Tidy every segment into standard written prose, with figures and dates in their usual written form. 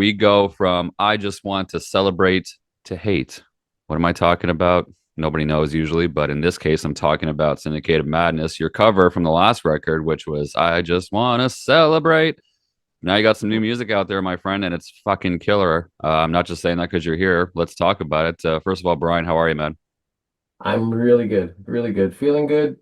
we go from I just want to celebrate to hate. What am I talking about? Nobody knows usually, but in this case, I'm talking about Syndicated Madness, your cover from the last record, which was I just want to celebrate. Now you got some new music out there, my friend, and it's fucking killer. I'm not just saying that because you're here. Let's talk about it. First of all, Brian, how are you, man? I'm really good, feeling good.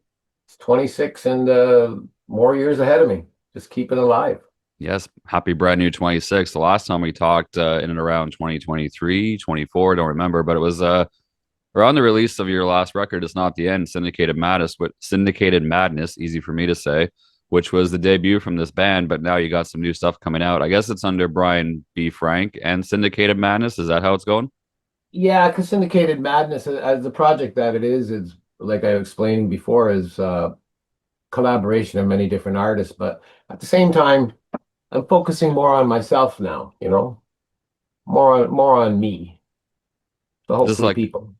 It's 26 and more years ahead of me. Just keeping alive. Yes, happy brand new 26. The last time we talked in and around 2023, 24, don't remember, but it was around the release of your last record. It's not the end. Syndicated Madness, easy for me to say, which was the debut from this band. But now you got some new stuff coming out. I guess it's under Brian B. Frank and Syndicated Madness. Is that how it's going? Yeah, because Syndicated Madness, as the project that it is like I was explaining before, is collaboration of many different artists. But at the same time, I'm focusing more on myself now, more on me. So Just hopefully like people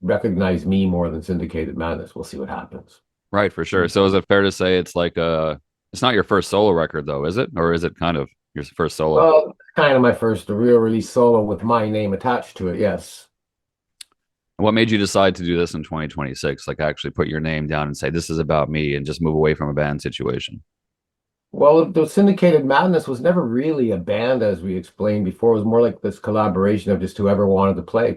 recognize me more than Syndicated Madness. We'll see what happens. right for sure. So is it fair to say it's like it's not your first solo record though, is it? Or is it kind of your first solo? Well, it's kind of my first real release solo with my name attached to it, yes. What made you decide to do this in 2026? Like actually put your name down and say this is about me and just move away from a band situation. Well, the Syndicated Madness was never really a band, as we explained before. It was more like this collaboration of just whoever wanted to play.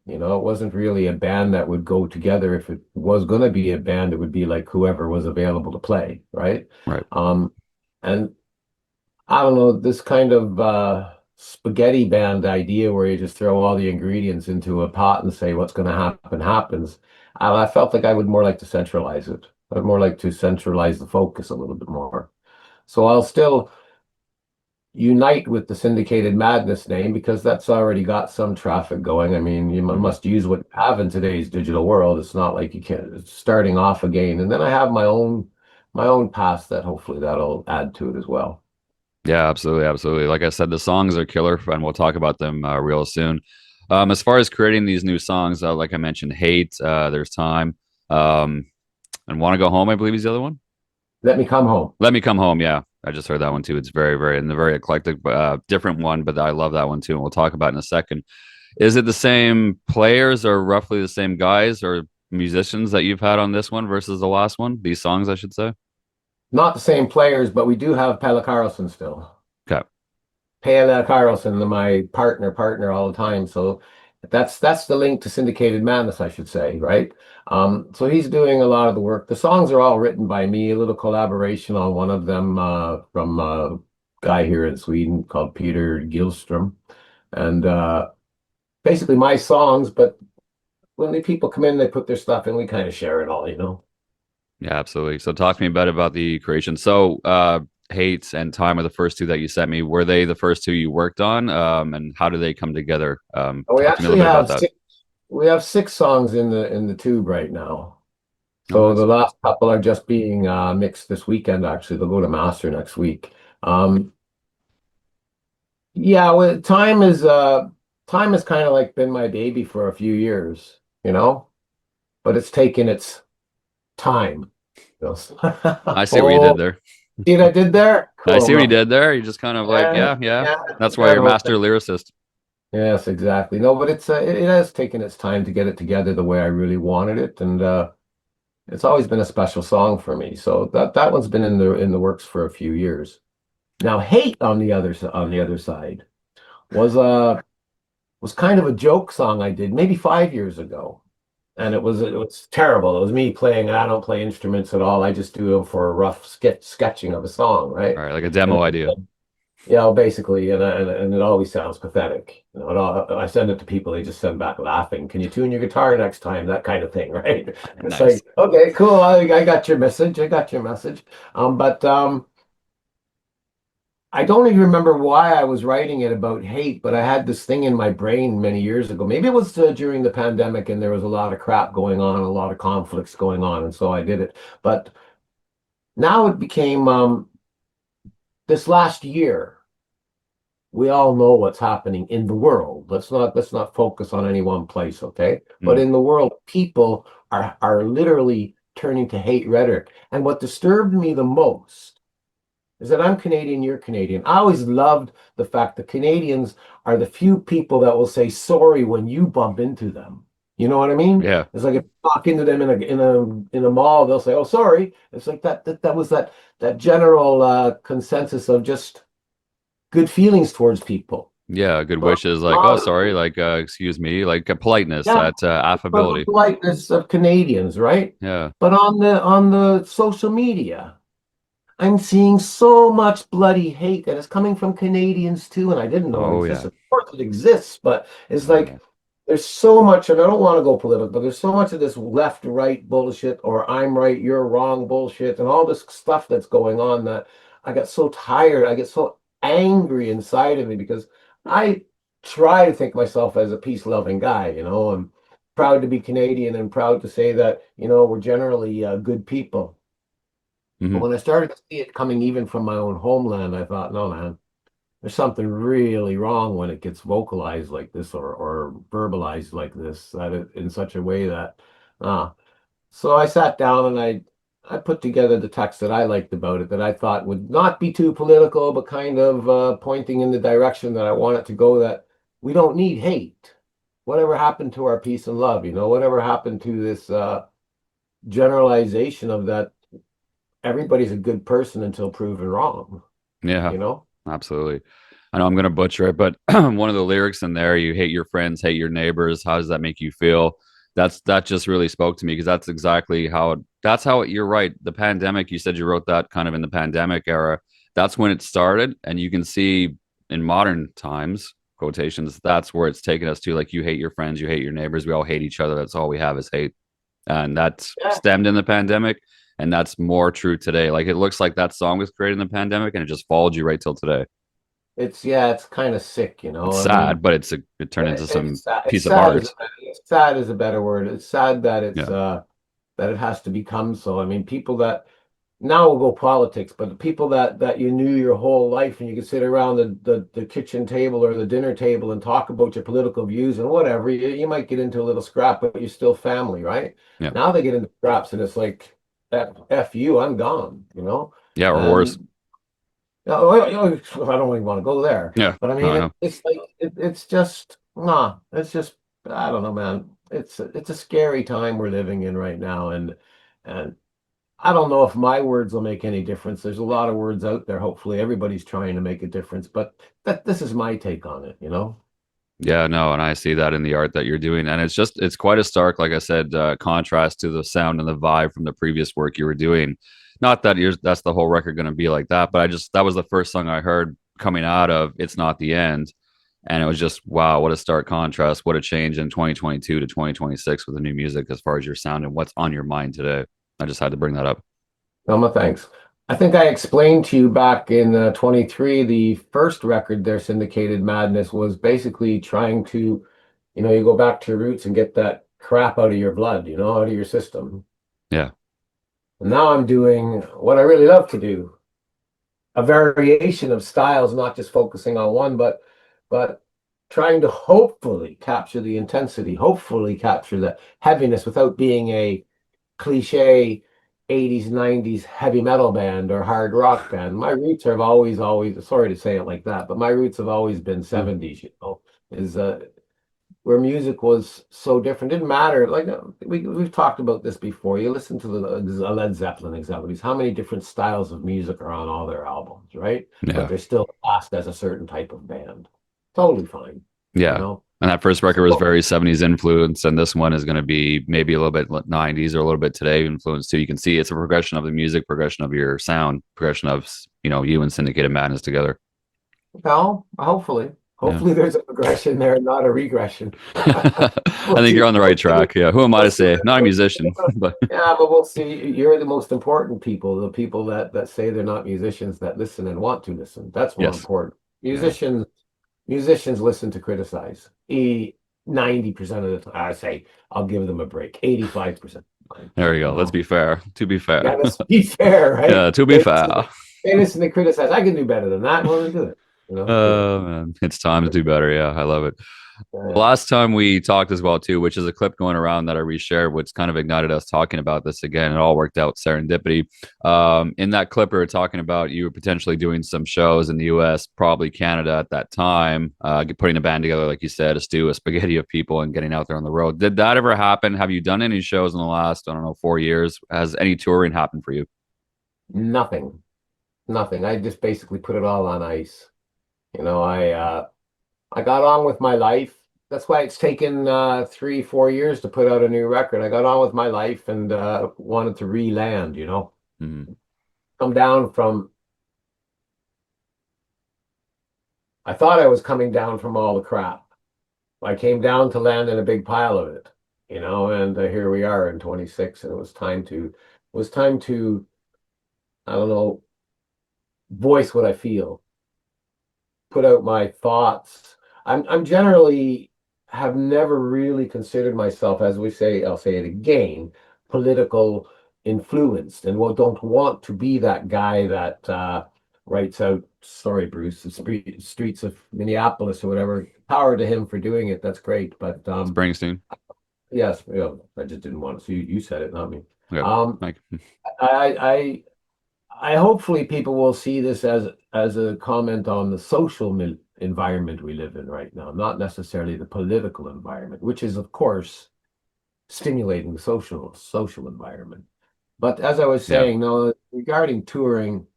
It wasn't really a band that would go together. If it was going to be a band, it would be like whoever was available to play, right? Right. And I don't know, this kind of spaghetti band idea where you just throw all the ingredients into a pot and say what's going to happen happens. I felt like I would more like to centralize it. I'd more like to centralize the focus a little bit more. So I'll still unite with the Syndicated Madness name because that's already got some traffic going. I mean, you Mhm. must use what you have in today's digital world. It's not like you can't, it's starting off again. And then I have my own past that hopefully that'll add to it as well. Yeah, absolutely, absolutely. Like I said, the songs are killer, and we'll talk about them real soon. As far as creating these new songs, like I mentioned, "Hate," "There's Time," um, and "Want to Go Home," I believe is the other one. Let me come home. "Let Me Come Home." Yeah, I just heard that one too. It's very, very, and a very eclectic, different one, but I love that one too, and we'll talk about it in a second. Is it the same players or roughly the same guys or musicians that you've had on this one versus the last one? These songs, I should say. Not the same players, but we do have Pelle Carlson still. Okay. Pelle Carlson, my partner all the time. So that's the link to Syndicated Madness, I should say, right? So he's doing a lot of the work. The songs are all written by me, a little collaboration on one of them from a guy here in Sweden called Peter Gillström. And basically my songs, but when the people come in, they put their stuff in, we kind of share it all. Yeah, absolutely. So talk to me about the creation. So Hates and Time are the first two that you sent me. Were they the first two you worked on? And how do they come together? We Talk to me a little actually bit about have that. six songs in the tube right now. Oh, So the nice. last couple are just being mixed this weekend, actually. They'll go to master next week. Yeah, well, time has kind of like been my baby for a few years, but it's taken its time. You I see what you did Oh, there. see what I did there? I Cool, see what you huh? did there. You just kind of like, Yeah, yeah, yeah. yeah, That's why that you're whole master thing. lyricist. Yes, exactly. No, but it has taken its time to get it together the way I really wanted it, and it's always been a special song for me. So that one's been in the works for a few years. Now, Hate on the other side was kind of a joke song I did maybe 5 years ago, and it was terrible. It was me playing, and I don't play instruments at all. I just do them for a rough sketching of a song, right? All right, like a And demo idea. basically, and it always sounds pathetic. I send it to people, they just send back laughing. Can you tune your guitar next time? That kind of thing, right? It's Nice. like, okay, cool. I got your message. I got your message. But I don't even remember why I was writing it about hate, but I had this thing in my brain many years ago. Maybe it was during the pandemic and there was a lot of crap going on, a lot of conflicts going on, and so I did it. But now it became this last year, we all know what's happening in the world. Let's not focus on any one place, okay? But Mm. in the world, people are literally turning to hate rhetoric. And what disturbed me the most is that I'm Canadian, you're Canadian. I always loved the fact that Canadians are the few people that will say sorry when you bump into them. You know what I mean? Yeah. It's like if you walk into them in a mall, they'll say, "Oh, sorry." It's like that was that general consensus of just good feelings towards people. Yeah. Good But wishes, like, oh, on, sorry, like, excuse me, like politeness, yeah, that but the affability. politeness of Canadians, right? Yeah. But on the social media, I'm seeing so much bloody hate, and it's coming from Canadians too. And I didn't know it Oh, yeah. existed. Of course, it exists, but it's Oh, yeah. like there's so much, and I don't want to go political, but there's so much of this left-right bullshit, or I'm right, you're wrong bullshit, and all this stuff that's going on that I got so tired. I get so angry inside of me because I try to think myself as a peace-loving guy. I'm proud to be Canadian and proud to say that, we're generally good people. But Hmm. when I started to see it coming even from my own homeland, I thought, no, man, there's something really wrong when it gets vocalized like this or verbalized like this, in such a way that, uh, so I sat down and I put together the text that I liked about it, that I thought would not be too political, but kind of pointing in the direction that I want it to go, that we don't need hate. Whatever happened to our peace and love, whatever happened to this generalization of that everybody's a good person until proven wrong, Yeah. you know? Absolutely. I know I'm going to butcher it, but one of the lyrics in there, you hate your friends, hate your neighbors. How does that make you feel? That just really spoke to me because that's exactly how you're right. The pandemic, you said you wrote that kind of in the pandemic era. That's when it started. And you can see in modern times, quotations, that's where it's taken us to. Like, you hate your friends, you hate your neighbors. We all hate each other. That's all we have is hate. And that's Yeah. stemmed in the pandemic. And that's more true today. Like, it looks like that song was created in the pandemic and it just followed you right till today. It's kind of sick, It's I sad, mean, but it turned into some it's sad. piece of art. It's sad is a better word. It's sad that Yeah. that it has to become so. I mean, people that now we'll go politics, but the people that you knew your whole life and you could sit around the kitchen table or the dinner table and talk about your political views and whatever, you might get into a little scrap, but you're still family, right? Yeah. Now they get into scraps and it's like, F you, I'm gone. Yeah. Or worse. And no, I don't even want to go there. Yeah. But I No, mean, I know. it's like it's just nah. It's just I don't know, man. It's a scary time we're living in right now, and I don't know if my words will make any difference. There's a lot of words out there. Hopefully, everybody's trying to make a difference, but this is my take on it. Yeah, no, and I see that in the art that you're doing, and it's quite a stark, like I said, contrast to the sound and the vibe from the previous work you were doing. Not that that's the whole record going to be like that, but that was the first song I heard coming out of It's Not the End, and it was just wow, what a stark contrast, what a change in 2022 to 2026 with the new music as far as your sound and what's on your mind today. I just had to bring that up. Elma, thanks. I think I explained to you back in 23, the first record there, Syndicated Madness, was basically trying to, you go back to your roots and get that crap out of your blood, out of your system. Yeah, And now I'm doing what I really love to do, a variation of styles, not just focusing on one, but trying to hopefully capture the intensity, hopefully capture the heaviness without being a cliche 80s, 90s heavy metal band or hard rock band. My roots have always, sorry to say it like that, but my roots have always been 70s, is where music was so different. Didn't matter. Like we've talked about this before. You listen to the Led Zeppelin examples. How many different styles of music are on all their albums, right? But yeah, they're still classed as a certain type of band. Totally fine, you yeah. know. And that first record was So very 70s influence, and this one is going to be maybe a little bit 90s or a little bit today influence too. You can see it's a progression of the music, progression of your sound, progression of you and Syndicated Madness together. well, hopefully. Yeah. Hopefully there's a progression there, not a regression. I We'll think you're see. on the right We'll see. track. Yeah. Who am I We'll to see. say? Not a musician, but Yeah, but we'll see. You're the most important people, the people that say they're not musicians that listen and want to listen. That's more yes. important. Yeah. Musicians listen to criticize. 90% of the time, I say I'll give them a break. 85% of the time, There you go. Let's be fair. To be Yeah, fair. let's be fair, right? Yeah. To be fair. They listen to criticize. I can do better than that. Well, then do it. Do it. Man, it's time to do better. Yeah, I love it. The last time we talked as well too, which is a clip going around that I reshared, which kind of ignited us talking about this again. It all worked out serendipity. In that clip, we were talking about you were potentially doing some shows in the U.S., probably Canada at that time, putting a band together, like you said, a stew, a spaghetti of people, and getting out there on the road. Did that ever happen? Have you done any shows in the last, I don't know, 4 years? Has any touring happened for you? Nothing, nothing. I just basically put it all on ice. You know, I got on with my life. That's why it's taken 3, 4 years to put out a new record. I got on with my life and wanted to re-land, Mm-hmm. come down from, I thought I was coming down from all the crap. I came down to land in a big pile of it, and here we are in 26, and it was time to, I don't know, voice what I feel, put out my thoughts. I'm generally have never really considered myself, as we say, I'll say it again, political influenced, and don't want to be that guy that writes out, sorry, Bruce, the streets of Minneapolis or whatever. Power to him for doing it. That's great. But Springsteen. yes, I just didn't want to. So you said it, not me. Okay. Um, Like, I I hopefully people will see this as a comment on the social environment we live in right now, not necessarily the political environment, which is of course stimulating the social environment. But as I was yeah. saying, no, regarding touring,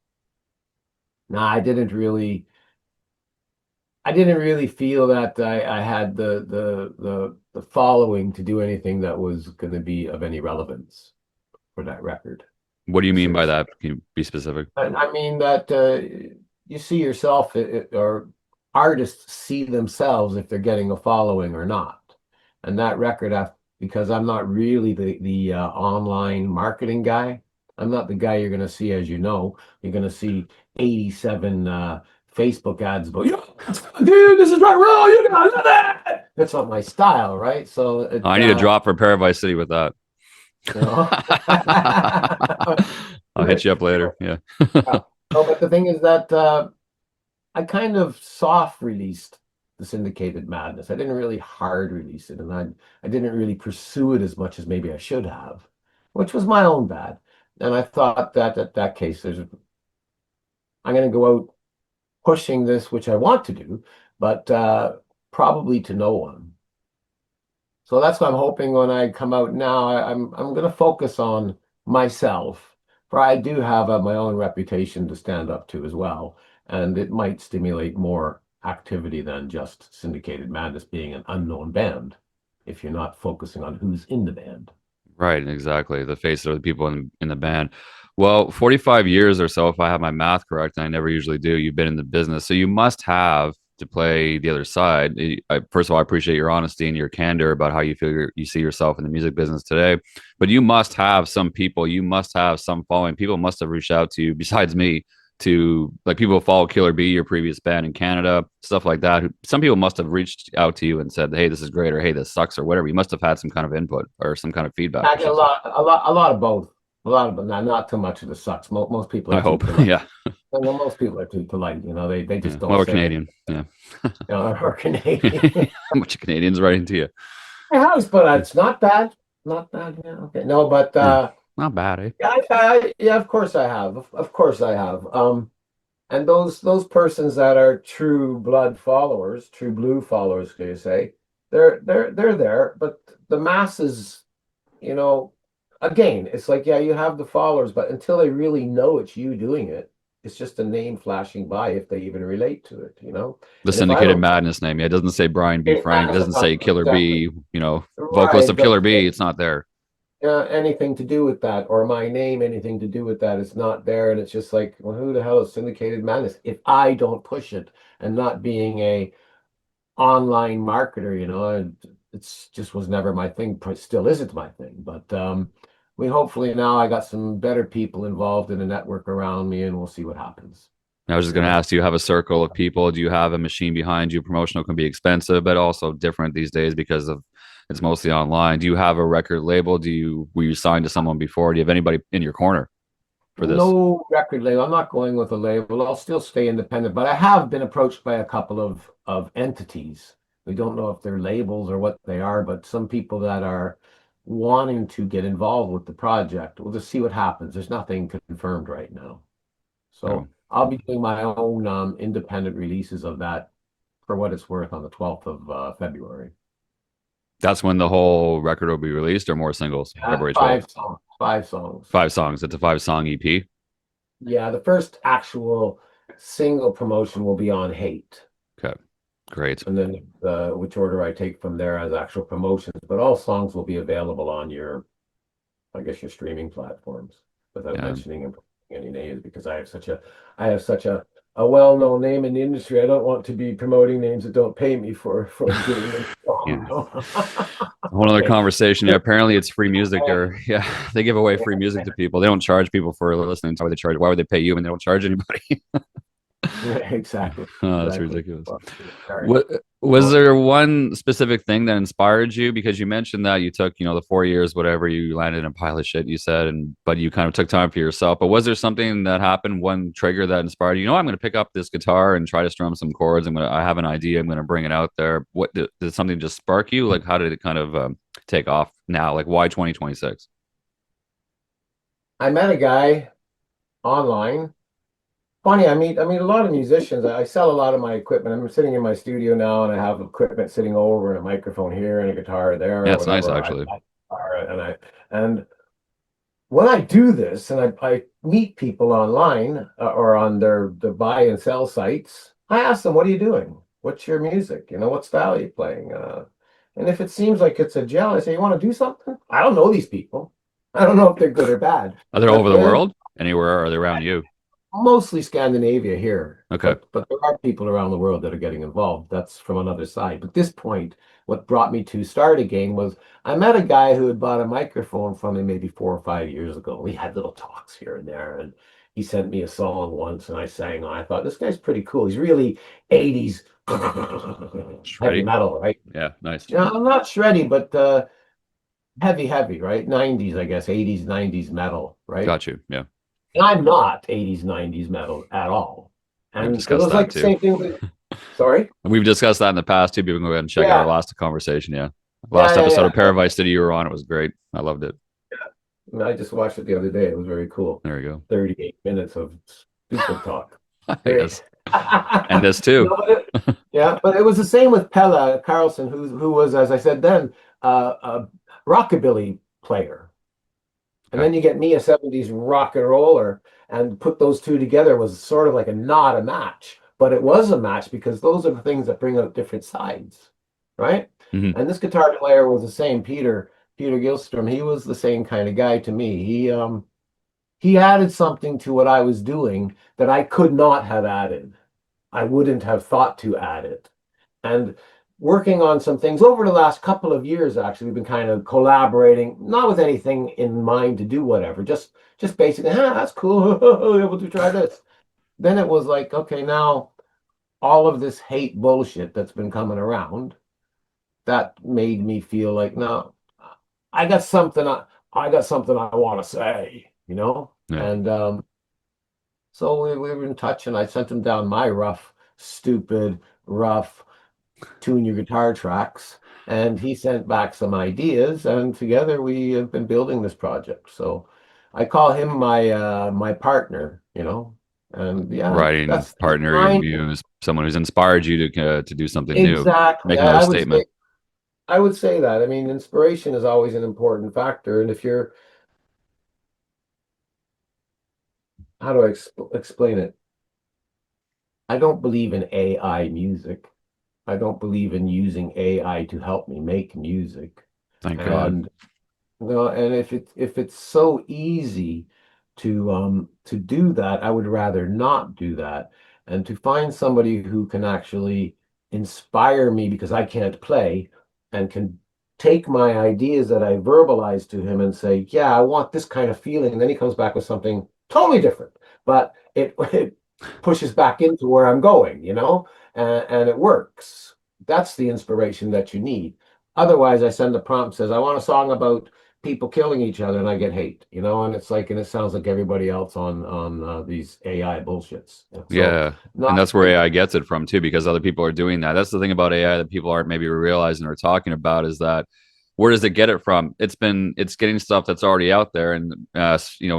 no, I didn't really feel that I had the following to do anything that was going to be of any relevance for that record. What do you mean by Seriously. that? Can you be specific? And I mean that you see yourself, or artists see themselves if they're getting a following or not. And that record, because I'm not really the online marketing guy. I'm not the guy you're going to see, as you know. You're going to see 87 Facebook ads about, yo, dude, this is rock and roll. You gotta do that. That's not my style, right? So I need a drop for Paradise City with that. you know. I'll hit you up later. Yeah. Yeah. Oh, but the thing is that I kind of soft released the Syndicated Madness. I didn't really hard release it, and I didn't really pursue it as much as maybe I should have, which was my own bad. And I thought that at that case, I'm going to go out pushing this, which I want to do, but probably to no one. So that's what I'm hoping when I come out now. I'm going to focus on myself, for I do have my own reputation to stand up to as well, and it might stimulate more activity than just Syndicated Madness being an unknown band if you're not focusing on who's in the band. Right, exactly. The face of the people in the band. Well, 45 years or so, if I have my math correct, and I never usually do, you've been in the business. So you must have to play the other side. First of all, I appreciate your honesty and your candor about how you feel you see yourself in the music business today. But you must have some people, you must have some following. People must have reached out to you, besides me, to like people who follow Killer B, your previous band in Canada, stuff like that. Some people must have reached out to you and said, "Hey, this is great," or "Hey, this sucks," or whatever. You must have had some kind of input or some kind of feedback, I I get a should say. lot, a lot, a lot of both. A lot of, but not too much of the sucks. Most people are I too hope. polite. Yeah. Well, most people are too polite. They just Yeah. don't Well, we're say it. Canadian. Yeah. Or Canadian. A bunch of Canadians writing to you. House, but it's not bad. Not bad. Yeah. Okay. No, but Yeah. Not bad, eh? yeah, yeah, of course I have. Of course I have. And those persons that are true blood followers, true blue followers, can you say, they're there, but the masses, you know, again, it's like, yeah, you have the followers, but until they really know it's you doing it, it's just a name flashing by if they even relate to it. The And if I Syndicated don't, Madness name. Yeah, it doesn't say Brian B. Frank. It that's doesn't say Killer exactly B, vocalist right, of but Killer B. It's not there. anything to do with that, or my name, anything to do with that, is not there. And it's just like, well, who the hell is Syndicated Madness if I don't push it? And not being a online marketer, it's just was never my thing, still isn't my thing. But we hopefully now I got some better people involved in the network around me, and we'll see what happens. I was just You going to know, ask, do you have a circle of people? Do you have a machine behind you? Promotional can be expensive, but also different these days because of it's mostly online. Do you have a record label? Were you signed to someone before? Do you have anybody in your corner for this? no record label. I'm not going with a label. I'll still stay independent, but I have been approached by a couple of entities We don't know if they're labels or what they are, but some people that are wanting to get involved with the project. We'll just see what happens. There's nothing confirmed right now. Um, So I'll be doing my own independent releases of that for what it's worth on the 12th of February. that's when the whole record will be released, or more singles, February 12th. 5 songs. 5 songs. 5 songs. It's a 5 song EP. Yeah, the first actual single promotion will be on Hate. Okay, great. And then which order I take from there as actual promotions. But all songs will be available on your, I guess, your streaming platforms without Yeah, mentioning any names because I have such a well-known name in the industry. I don't want to be promoting names that don't pay me for giving them yeah. song. No. A whole other Okay. conversation. Yeah, apparently it's free music, or yeah, they give away free music to people. They don't charge people for listening. Why would they charge? Why would they pay you when they don't charge anybody? Exactly. Oh, that's Exactly. ridiculous. Well, sorry. What was there one specific thing that inspired you? Because you mentioned that you took, the 4 years, whatever, you landed in a pile of shit, you said, and but you kind of took time for yourself. But was there something that happened, one trigger that inspired you? I'm going to pick up this guitar and try to strum some chords. I have an idea. I'm going to bring it out there. What did something just spark you? Like, how did it kind of take off now? Like, why 2026? I met a guy online. Funny, I meet a lot of musicians. I sell a lot of my equipment. I'm sitting in my studio now, and I have equipment sitting over, and a microphone here, and a guitar there, Yeah, or it's nice whatever. actually. And when I do this, and I meet people online or on their buy and sell sites, I ask them, "What are you doing? What's your music? What style are you playing?" And if it seems like it's a gel, I say, "You want to do something?" I don't know these people. I don't know if they're good or bad, Are they all over but the world? Anywhere? Or are they around you? mostly Scandinavia here, Okay. but there are people around the world that are getting involved. That's from another side. But this point, what brought me to start again was I met a guy who had bought a microphone from me maybe 4 or 5 years ago. We had little talks here and there, and he sent me a song once, and I sang on. I thought this guy's pretty cool. He's really 80s heavy Ready? metal, right? Yeah, nice. I'm not shreddy, but heavy, right? 90s, I guess, 80s, 90s metal, right? Got you. Yeah. And I'm not 80s, 90s metal at all. We've And it discussed was that like the too. same thing with, sorry? We've discussed that in the past too. People can go ahead and check out our Yeah, last conversation. Yeah. yeah, Last yeah, episode yeah. of Paradise City you were on. It was great. I loved it. I just watched it the other day. It was very cool. There you 38 minutes of stupid talk. go. I Great. guess. And this too. No, yeah, but it was the same with Pella Carlson, who was, as I said then, a rockabilly player. And Okay. then you get me, a 70s rock and roller, and put those two together was sort of like not a match, but it was a match because those are the things that bring out different sides, right? Hmm. And this guitar player was the same, Peter Gilstrom. He was the same kind of guy to me. He added something to what I was doing that I could not have added. I wouldn't have thought to add it. And working on some things over the last couple of years, actually, we've been kind of collaborating, not with anything in mind to do whatever, just basically, that's cool. Able to try this. Then it was like, okay, now all of this hate bullshit that's been coming around, that made me feel like, no, I got something I got something I want to say. Yeah. And so we were in touch, and I sent him down my rough, stupid, rough tune your guitar tracks, and he sent back some ideas, and together we have been building this project. So I call him my partner. And yeah, Writing that's partner, your kind muse, someone who's inspired you to do something new, exactly. make another I would say statement. I would say that. I mean, inspiration is always an important factor, and if you're, how do I explain it? I don't believe in AI music. I don't believe in using AI to help me make music. Thank God. And no, and if it's so easy to do that, I would rather not do that. And to find somebody who can actually inspire me because I can't play and can take my ideas that I verbalize to him and say, yeah, I want this kind of feeling. And then he comes back with something totally different, but it pushes back into where I'm going, and it works. That's the inspiration that you need. Otherwise, I send a prompt says, I want a song about people killing each other, and I get hate, and it's like, and it sounds like everybody else on these AI bullshits. So Yeah. And not that's where great. AI gets it from too, because other people are doing that. That's the thing about AI that people aren't maybe realizing or talking about is that where does it get it from? It's getting stuff that's already out there and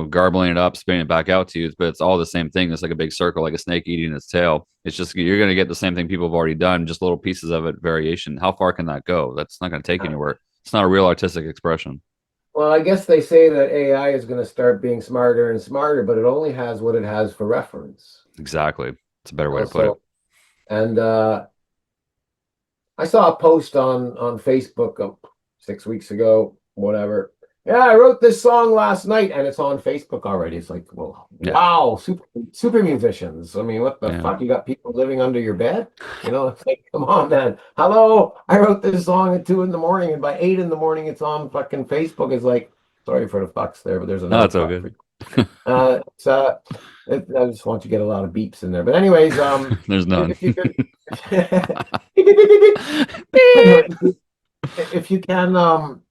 garbling it up, spitting it back out to you, but it's all the same thing. It's like a big circle, like a snake eating its tail. It's just you're going to get the same thing people have already done, just little pieces of it, variation. How far can that go? That's not going to take anywhere. It's not a real artistic expression. Well, I guess they say that AI is going to start being smarter and smarter, but it only has what it has for reference. Exactly. It's a better way to put it. Also, and I saw a post on Facebook 6 weeks ago, whatever. Yeah, I wrote this song last night, and it's on Facebook already. It's like, well, Yeah. wow, super musicians. I mean, what the Yeah. fuck? You got people living under your bed? It's like, come on, man. Hello, I wrote this song at 2 in the morning, and by 8 in the morning, it's on fucking Facebook. It's like, sorry for the fucks there, but there's No, another it's all fuck for good. you. It's I just want to get a lot of beeps in there. But anyways, There's none. if you could, Beep. if you can,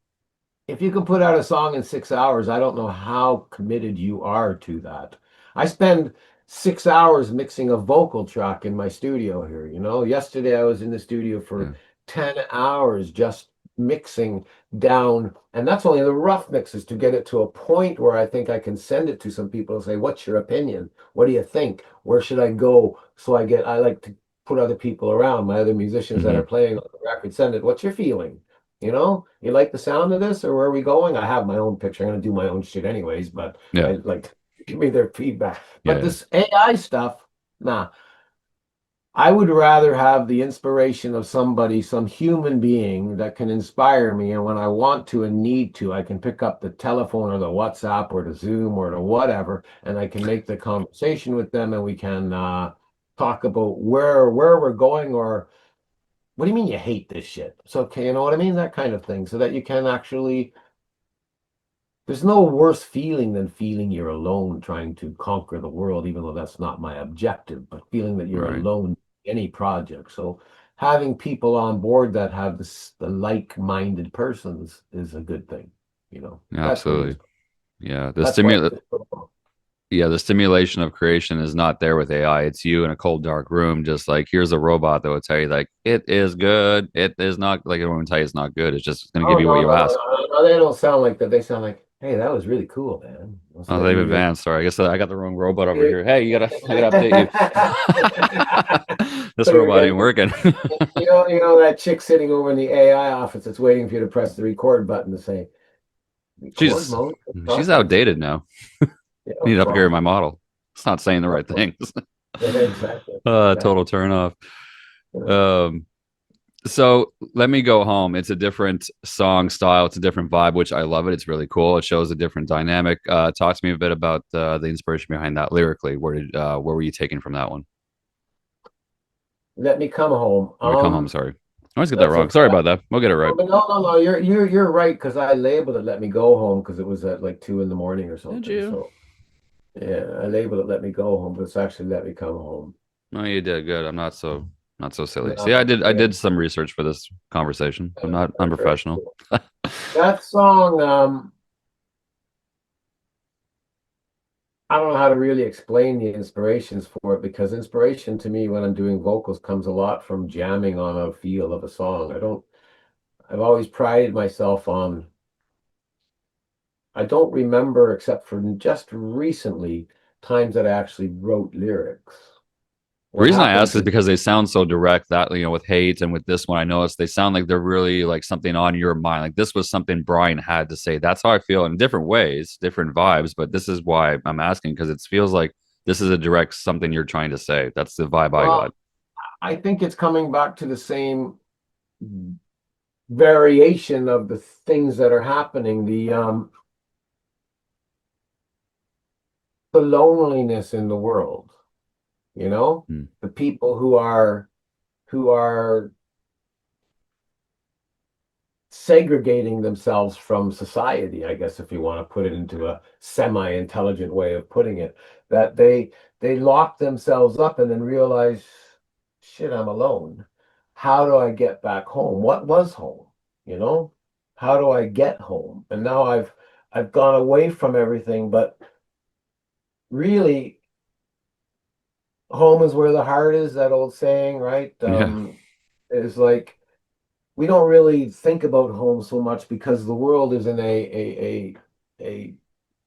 if you can put out a song in 6 hours, I don't know how committed you are to that. I spend 6 hours mixing a vocal track in my studio here. Yesterday I was in the studio Yeah. for 10 hours just mixing down, and that's only the rough mixes to get it to a point where I think I can send it to some people and say, what's your opinion? What do you think? Where should I go? So I like to put other people around, my other musicians that Hmm. are playing on the record, send it. What's your feeling? You like the sound of this, or where are we going? I have my own picture. I'm gonna do my own shit anyways, but Yeah. I like give me their feedback. But Yeah. this AI stuff, nah. I would rather have the inspiration of somebody, some human being that can inspire me. And when I want to and need to, I can pick up the telephone or the WhatsApp or the Zoom or the whatever, and I can make the conversation with them, and we can talk about where we're going, or what do you mean you hate this shit? So, okay, you know what I mean? That kind of thing, so that you can actually, there's no worse feeling than feeling you're alone trying to conquer the world, even though that's not my objective, but feeling that you're Right. alone in any project. So having people on board that have the like-minded persons is a good thing. That's where Absolutely. Yeah. that's why it's so. Yeah, the stimulation of creation is not there with AI. It's you in a cold, dark room, just like here's a robot that will tell you like it is good. It is not like it won't tell you it's not good. It's just going to give Oh, you what no, you no, no, ask. no, no, they don't sound like that. They sound like, hey, that was really cool, man. So Oh, that they've you advanced. Sorry, I guess I got the wrong robot over you here. Hey, I gotta update you. This so you're robot ain't getting, working. that chick sitting over in the AI office that's waiting for you to press the record button to say, record she's mode, she's process. outdated now. Yeah, I need to upgrade my probably. model. It's not saying the right Probably. things. Yeah, exactly. Total Exactly. turn off. Yeah. Um, So let me go home. It's a different song style. It's a different vibe, which I love it. It's really cool. It shows a different dynamic. Talk to me a bit about the inspiration behind that lyrically. Where were you taking from that one? Let me come home. Let me come home. Sorry, I always get that That's wrong. okay. Sorry about that. We'll get it right. No, but no. You're right, because I labeled it "Let Me Go Home" because it was at like 2 in the morning or Did something. you? So yeah, I labeled it "Let Me Go Home," but it's actually "Let Me Come Home." No, you did good. I'm not so silly. See, No, I yeah, did some research for this conversation. I'm not very unprofessional. cool. That song, I don't know how to really explain the inspirations for it, because inspiration to me when I'm doing vocals comes a lot from jamming on a feel of a song. I've always prided myself on, I don't remember, except for just recently, times that I actually wrote lyrics. The What reason I ask happens is is, because they sound so direct that, with hate and with this one, I noticed they sound like they're really like something on your mind. Like this was something Brian had to say. That's how I feel in different ways, different vibes. But this is why I'm asking because it feels like this is a direct something you're trying to say. That's the vibe I got. well, I think it's coming back to the same variation of the things that are happening, the loneliness in the world, you know, Hmm. the people who are segregating themselves from society, I guess, if you want to put it into a semi-intelligent way of putting it, that they lock themselves up and then realize, shit, I'm alone. How do I get back home? What was home? You know? how do I get home? And now I've gone away from everything, but really home is where the heart is, that old saying, right? Yeah. Is like we don't really think about home so much because the world is in a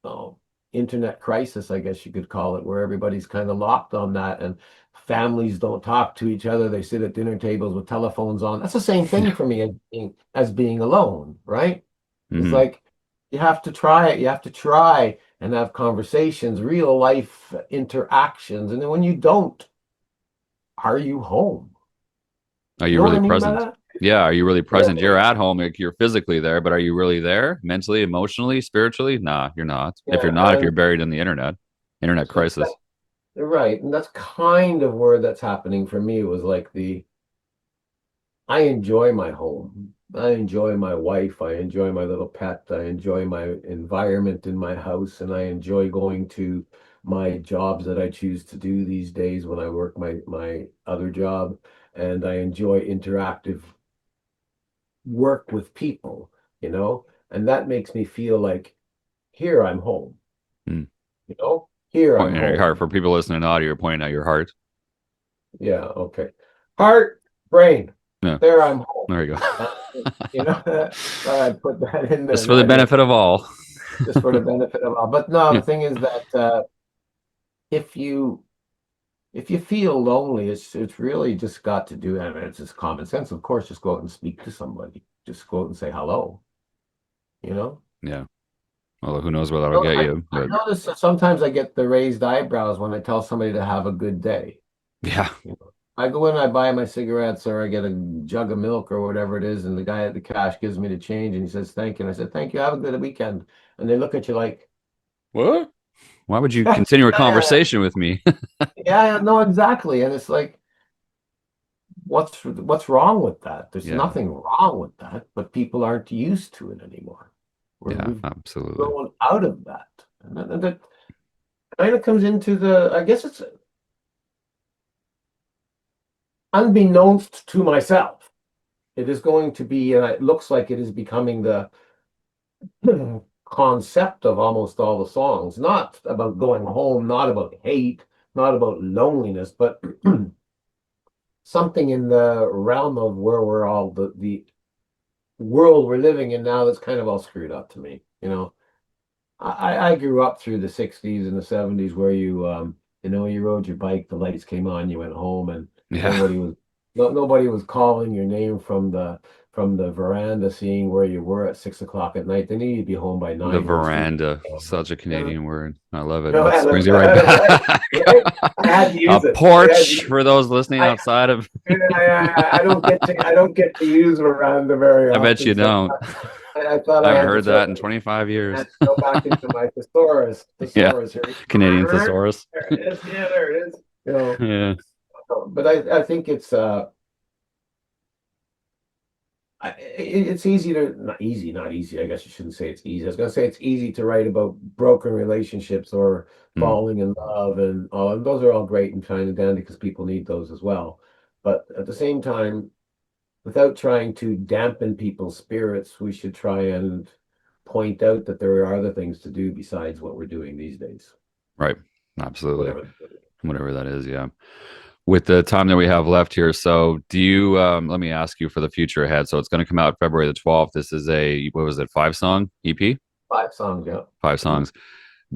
oh, internet crisis, I guess you could call it, where everybody's kind of locked on that, and families don't talk to each other. They sit at dinner tables with telephones on. That's the same thing Yeah. for me as being alone, right? It's Hmm. like you have to try it. You have to try and have conversations, real life interactions. And then when you don't, are you home? Are You you know what really I mean by present? that? Yeah. Are you really present? You're Yeah, at home, like you're physically there, but are you really there mentally, emotionally, spiritually? Nah, you're not. If you're yeah, not, if you're buried in the internet crisis. right. And that's kind of where that's happening for me was like I enjoy my home. I enjoy my wife. I enjoy my little pet. I enjoy my environment in my house. And I enjoy going to my jobs that I choose to do these days when I work my other job. And I enjoy interactive work with people, you know? And that makes me feel like here I'm home, Hmm. Here I'm Pointing at your heart. home. For people listening to audio, you're pointing at your heart. Yeah, okay. Heart, brain, Yeah. there I'm home. There you Uh, go. thought I'd put that in there. Just for the Not benefit of all. just for the benefit of all. But no, Yeah. the thing is that if you if you feel lonely, it's really just got to do. I mean, it's just common sense. Of course, just go out and speak to somebody. Just go out and say hello. You know. Yeah. Well, who knows where that'll get you, I but notice that sometimes I get the raised eyebrows when I tell somebody to have a good day. yeah. You know, I go in, I buy my cigarettes, or I get a jug of milk or whatever it is, and the guy at the cash gives me the change, and he says thank you. And I said thank you. Have a good weekend. And they look at you like, What? Why would you yeah, continue a yeah, conversation with me? yeah, no, exactly. And it's like, what's wrong with that? There's Yeah. nothing wrong with that, but people aren't used to it anymore. Yeah, We've absolutely. grown out of that, and that kind of comes into the. I guess it's unbeknownst to myself. It is going to be, and it looks like it is becoming the concept of almost all the songs. Not about going home, not about hate, not about loneliness, but something in the realm of where we're all the world we're living in now that's kind of all screwed up to me. I grew up through the 60s and the 70s where you rode your bike, the lights came on, you went home, and Yeah. nobody was nobody was calling your name from the veranda seeing where you were at 6 o'clock at night. They knew you'd be home by The nine once you veranda, you such a know, Canadian word. I love it. you know, That brings you right right, back. right. I had to A use it. I had to porch use for those listening I, outside of. I don't get to use veranda very I bet you often, so don't. I thought I I haven't had to heard throw that in 25 I years. had to go back into my Yeah. thesaurus here. Canadian thesaurus. There it is. Yeah, there it is. Yeah. But I think it's easy to not easy. I guess you shouldn't say it's easy. I was gonna say it's easy to write about broken relationships or Mm, falling in love and all, and those are all great and fine and dandy because people need those as well. But at the same time, without trying to dampen people's spirits, we should try and point out that there are other things to do besides what we're doing these days, right. Absolutely. whatever. Whatever that is. Yeah. With the time that we have left here, so do you, let me ask you for the future ahead. So it's going to come out February the 12th. This is what was it, 5 song EP? 5 songs, yeah. Five Mhm. songs.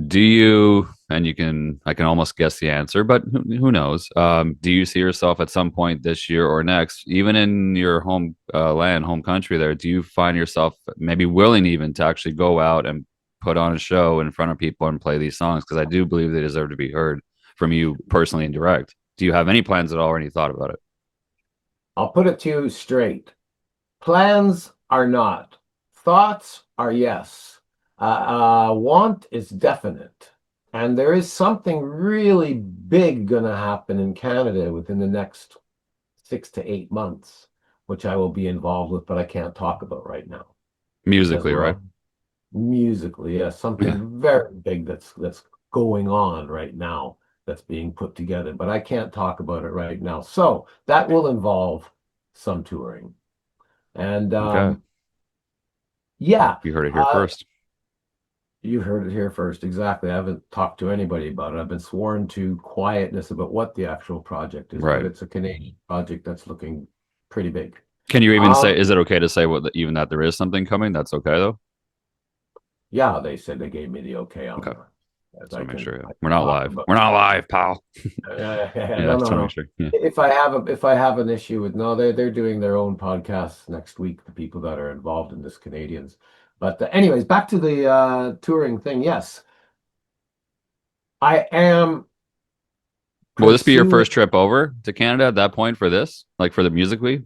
Do you, and I can almost guess the answer, but who knows? Do you see yourself at some point this year or next, even in your home country there, do you find yourself maybe willing even to actually go out and put on a show in front of people and play these songs? Because I do believe they deserve to be heard from you personally and direct. Do you have any plans at all or any thought about it? I'll put it to you straight. Plans are not. Thoughts are yes. Want is definite. And there is something really big going to happen in Canada within the next 6 to 8 months, which I will be involved with, but I can't talk about right now because Musically, we're right? on musically. Yeah, Yeah. something very big that's going on right now that's being put together, but I can't talk about it right now. So that will involve some touring. And Okay. Yeah. You heard it here Uh, first. you heard it here first. Exactly. I haven't talked to anybody about it. I've been sworn to quietness about what the actual project is, but Right. it's a Canadian project that's looking pretty big. Can you even Um, say, is it okay to say even that there is something coming? That's okay though. yeah, they said they gave me the okay on Okay. that. As Just want to make sure. Yeah. I We're can not talk live. about. We're not live, pal. Yeah. No, Just no, want to make no. sure. Yeah. If I have an issue with no, they're doing their own podcasts next week. The people that are involved in this Canadians. But anyways, back to the touring thing. Yes, I am Will this be your pursuing. first trip over to Canada at that point for this? Like for the musically,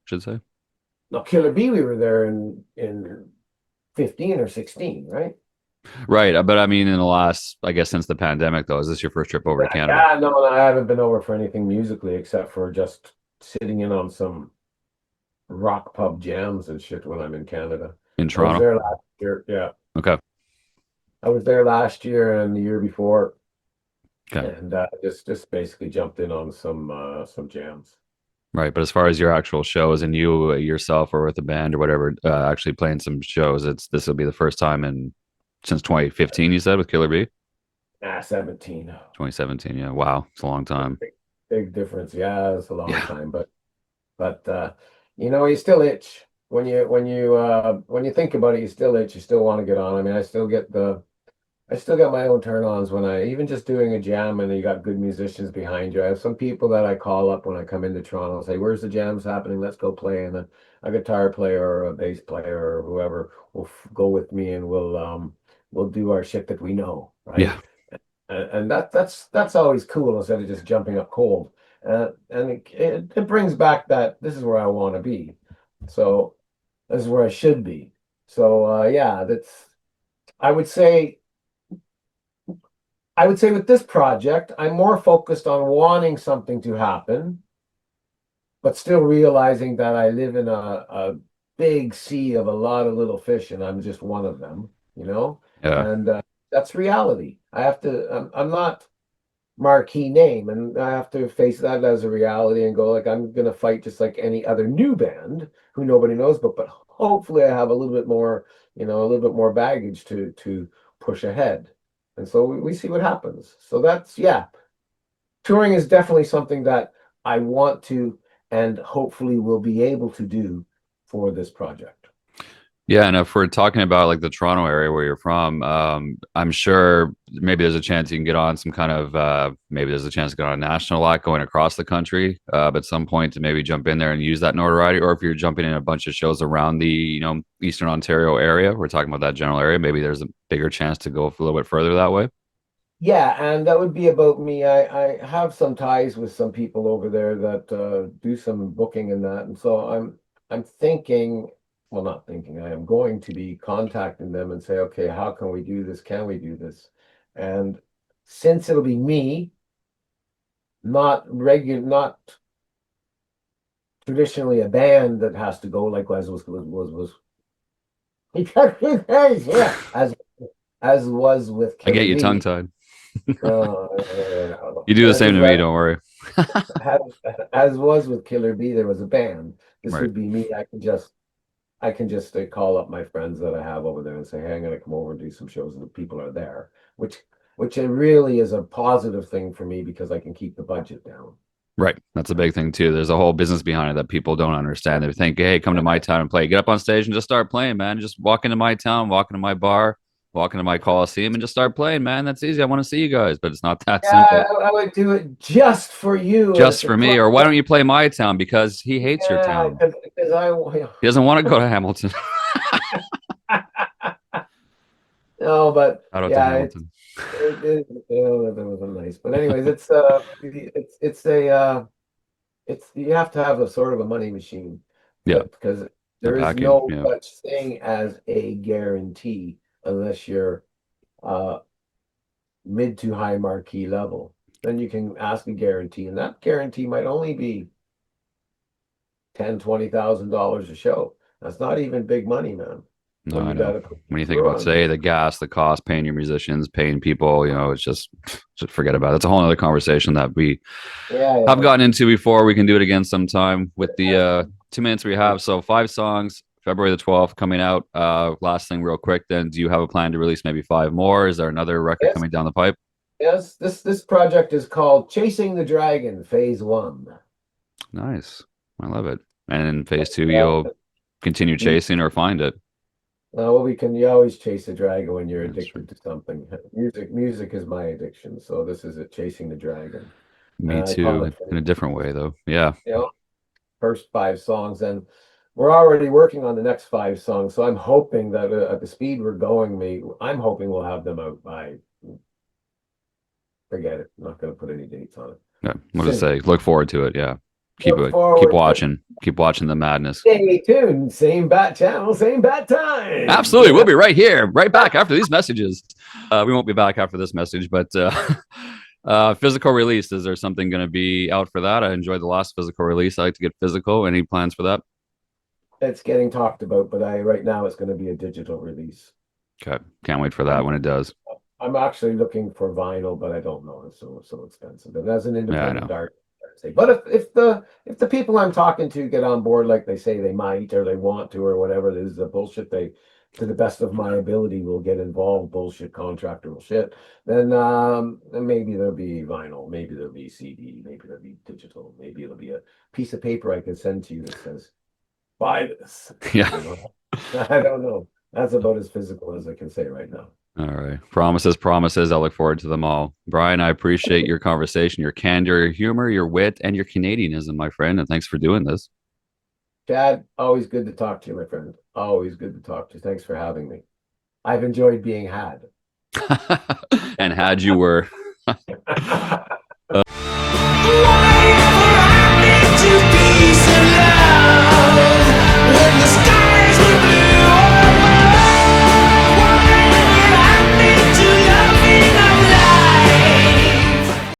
should say. No, Killer Bee. We were there in 15 or 16, right? Right. But I mean, in the last, I guess, since the pandemic, though, is this your first trip over to Canada Yeah, no, I haven't been over for anything musically except for just sitting in on some rock pub jams and shit when I'm in Canada. in I was Toronto? there last year. Yeah, Okay. I was there last year and the year before, Okay. and just basically jumped in on some jams. Right. But as far as your actual shows and you yourself or with a band or whatever, actually playing some shows, this will be the first time in since 2015, you said, with Killer Bee? 17. 2017. Yeah. Wow. It's a long time. Big difference. Yeah, it's a long Yeah. time, but you still itch when you think about it. You still itch. You still want to get on. I mean, I still get my own turn-ons when I even just doing a jam and you got good musicians behind you. I have some people that I call up when I come into Toronto and say, "Where's the jams happening? Let's go play." And then a guitar player or a bass player or whoever will go with me and we'll do our shit that we know, right? Yeah. And that's always cool instead of just jumping up cold. And it brings back that this is where I want to be. So this is where I should be. So yeah, that's I would say I would say with this project, I'm more focused on wanting something to happen, but still realizing that I live in a big sea of a lot of little fish, and I'm just one of them, you know? Yeah. And that's reality. I'm not marquee name, and I have to face that as a reality and go like I'm gonna fight just like any other new band who nobody knows, but hopefully I have a little bit more, a little bit more baggage to push ahead. And so we see what happens. So that's yeah, touring is definitely something that I want to and hopefully will be able to do for this project. Yeah, and if we're talking about like the Toronto area where you're from, I'm sure maybe there's a chance you can get on some kind of maybe there's a chance to get on a national lot going across the country, at some point to maybe jump in there and use that notoriety. Or if you're jumping in a bunch of shows around the Eastern Ontario area, we're talking about that general area. Maybe there's a bigger chance to go a little bit further that way. Yeah, and that would be about me. I have some ties with some people over there that do some booking and that, and so I'm thinking, well, not thinking, I am going to be contacting them and say, okay, how can we do this? Can we do this? And since it'll be me, not traditionally a band that has to go like was yeah, as was with I Killer get you tongue Bee. tied. You do the As same is to me. Don't worry. as, as was with Killer Bee, there was a band. This Right. would be me. I can just call up my friends that I have over there and say, "Hey, I'm going to come over and do some shows, and the people are there," which it really is a positive thing for me because I can keep the budget down. Right. That's a big thing too. There's a whole business behind it that people don't understand. They think, hey, come to my town and play. Get up on stage and just start playing, man. Just walk into my town, walk into my bar, walk into my coliseum and just start playing, man. That's easy. I want to see you guys, but it's not that Yeah, simple. I would do it just for you at a Just for me. surprise. Or why don't you play my town? Because he hates your Yeah, town. because I He doesn't want to go to Hamilton. no, but Shout out to yeah, Hamilton. that was nice. But anyways, it's a it's you have to have a sort of a money machine, Yeah. but because The there is backing. no Yeah. such thing as a guarantee unless you're uh mid to high marquee level. Then you can ask a guarantee, and that guarantee might only be 10, $20,000 a show. That's not even big money, man. No, When I you got know. to put When you think tour about, on. say, the gas, the cost, paying your musicians, paying people, it's just forget about it. It's a whole other conversation that we Yeah, have yeah. gotten into before. We can do it again sometime with the 2 minutes we have. So 5 songs, February the 12th coming out. Last thing, real quick, then, do you have a plan to release maybe five more? Is there another record Yes, coming down the pipe? yes. This project is called Chasing the Dragon, Phase One. Nice. I love it. And in phase two, Uh, you'll continue chasing or find it. well, you always chase a dragon when you're That's true. addicted to something. Music is my addiction, so this is it, chasing the dragon. Me I call too, it, in a different way, though. Yeah. you know, first five songs, and we're already working on the next five songs. So I'm hoping that at the speed we're going, I'm hoping we'll have them out by, forget it. I'm not going to put any dates on it. Yeah. What to Soon. say? Look forward to it. Yeah. Keep Look it. Keep forward to it. watching. Keep watching the madness. Stay tuned. Same bat channel, same bat time. Absolutely. We'll be right here, right back after these messages. We won't be back after this message, but physical release. Is there something going to be out for that? I enjoyed the last physical release. I like to get physical. Any plans for that? It's getting talked about, but I right now it's going to be a digital release. Okay. Can't wait for that I'm when it does. I'm actually looking for vinyl, but I don't know. It's so expensive. And as an Yeah, I independent know. artist, but if the people I'm talking to get on board like they say they might or they want to or whatever, this is the bullshit they to the best of my ability will get involved, bullshit contractual shit, then maybe there'll be vinyl, maybe there'll be CD, maybe there'll be digital, maybe it'll be a piece of paper I can send to you that says, buy this. Yeah. You know, I don't know. That's about as physical as I can say right now. All right. Promises, promises. I look forward to them all. Brian, I appreciate your conversation, your candor, your humor, your wit, and your Canadianism, my friend. And thanks for doing this. Chad, always good to talk to you, my friend. Always good to talk to you. Thanks for having me. I've enjoyed being had. And had you were.